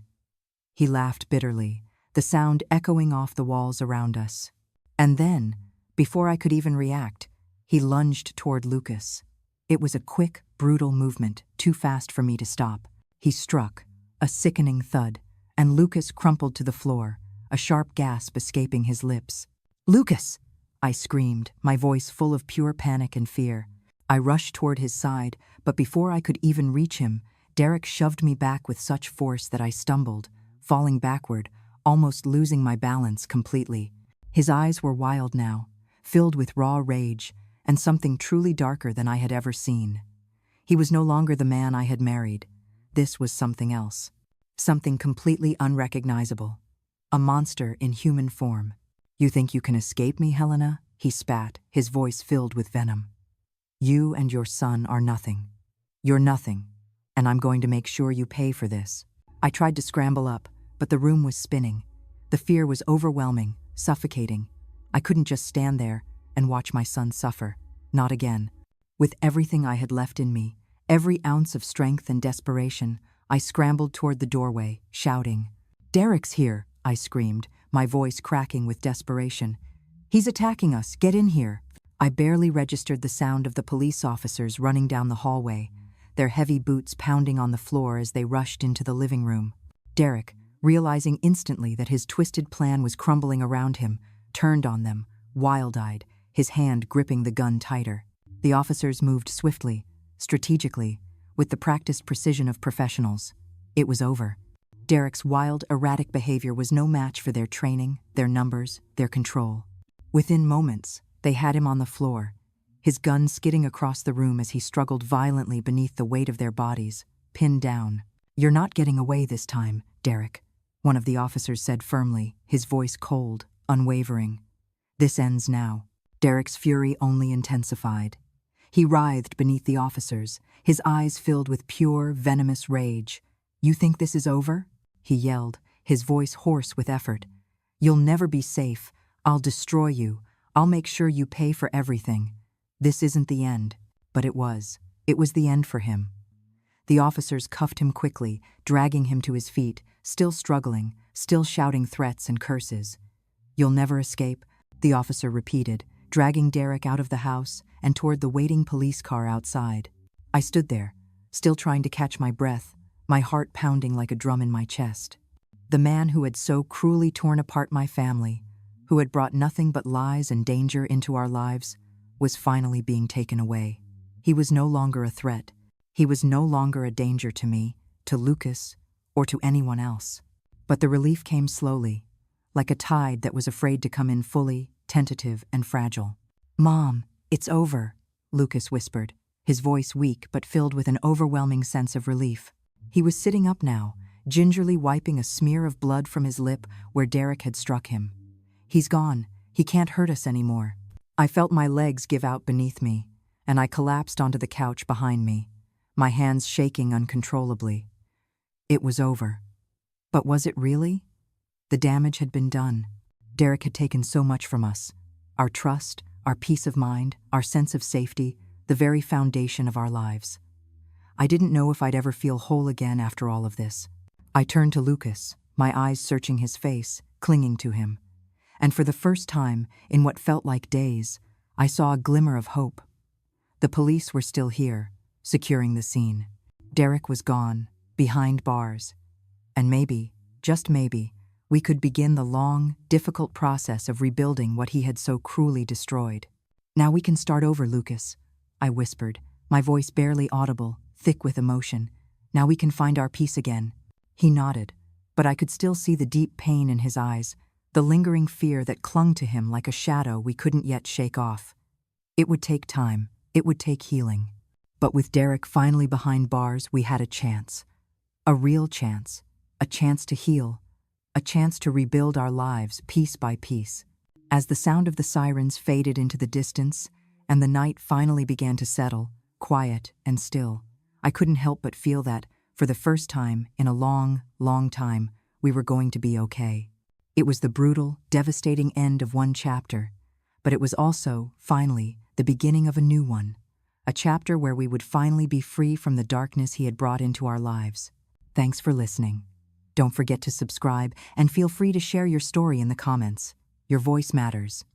He laughed bitterly, the sound echoing off the walls around us. And then, before I could even react, he lunged toward Lucas. It was a quick, brutal movement, too fast for me to stop. He struck, a sickening thud, and Lucas crumpled to the floor, a sharp gasp escaping his lips. "Lucas!" I screamed, my voice full of pure panic and fear. I rushed toward his side, but before I could even reach him, Derek shoved me back with such force that I stumbled, falling backward, almost losing my balance completely. His eyes were wild now, filled with raw rage, and something truly darker than I had ever seen. He was no longer the man I had married. This was something else. Something completely unrecognizable. A monster in human form. "You think you can escape me, Helena?" he spat, his voice filled with venom. "You and your son are nothing. You're nothing, and I'm going to make sure you pay for this." I tried to scramble up, but the room was spinning. The fear was overwhelming, suffocating. I couldn't just stand there and watch my son suffer. Not again. With everything I had left in me, every ounce of strength and desperation, I scrambled toward the doorway, shouting. "Derek's here," I screamed, my voice cracking with desperation. "He's attacking us, get in here." I barely registered the sound of the police officers running down the hallway, their heavy boots pounding on the floor as they rushed into the living room. Derek, realizing instantly that his twisted plan was crumbling around him, turned on them, wild-eyed, his hand gripping the gun tighter. The officers moved swiftly, strategically, with the practiced precision of professionals. It was over. Derek's wild, erratic behavior was no match for their training, their numbers, their control. Within moments, they had him on the floor, his gun skidding across the room as he struggled violently beneath the weight of their bodies, pinned down. "You're not getting away this time, Derek," one of the officers said firmly, his voice cold, unwavering. "This ends now." Derek's fury only intensified. He writhed beneath the officers, his eyes filled with pure, venomous rage. "You think this is over?" he yelled, his voice hoarse with effort. "You'll never be safe. I'll destroy you. I'll make sure you pay for everything." This isn't the end, but it was. It was the end for him. The officers cuffed him quickly, dragging him to his feet, still struggling, still shouting threats and curses. "You'll never escape," the officer repeated, dragging Derek out of the house and toward the waiting police car outside. I stood there, still trying to catch my breath, my heart pounding like a drum in my chest. The man who had so cruelly torn apart my family, who had brought nothing but lies and danger into our lives, was finally being taken away. He was no longer a threat. He was no longer a danger to me, to Lucas, or to anyone else. But the relief came slowly, like a tide that was afraid to come in fully, tentative and fragile. "Mom, it's over," Lucas whispered, his voice weak but filled with an overwhelming sense of relief. He was sitting up now, gingerly wiping a smear of blood from his lip where Derek had struck him. "He's gone. He can't hurt us anymore." I felt my legs give out beneath me, and I collapsed onto the couch behind me, my hands shaking uncontrollably. It was over. But was it really? The damage had been done. Derek had taken so much from us. Our trust, our peace of mind, our sense of safety, the very foundation of our lives. I didn't know if I'd ever feel whole again after all of this. I turned to Lucas, my eyes searching his face, clinging to him. And for the first time, in what felt like days, I saw a glimmer of hope. The police were still here, securing the scene. Derek was gone, behind bars. And maybe, just maybe, We could begin the long, difficult process of rebuilding what he had so cruelly destroyed. "Now we can start over, Lucas," I whispered, my voice barely audible, thick with emotion. "Now we can find our peace again." He nodded, but I could still see the deep pain in his eyes, the lingering fear that clung to him like a shadow we couldn't yet shake off. It would take time, it would take healing. But with Derek finally behind bars, we had a chance. A real chance. A chance to heal. A chance to rebuild our lives piece by piece. As the sound of the sirens faded into the distance, and the night finally began to settle, quiet and still, I couldn't help but feel that, for the first time in a long, long time, we were going to be okay. It was the brutal, devastating end of one chapter, but it was also, finally, the beginning of a new one. A chapter where we would finally be free from the darkness he had brought into our lives. Thanks for listening. Don't forget to subscribe and feel free to share your story in the comments. Your voice matters.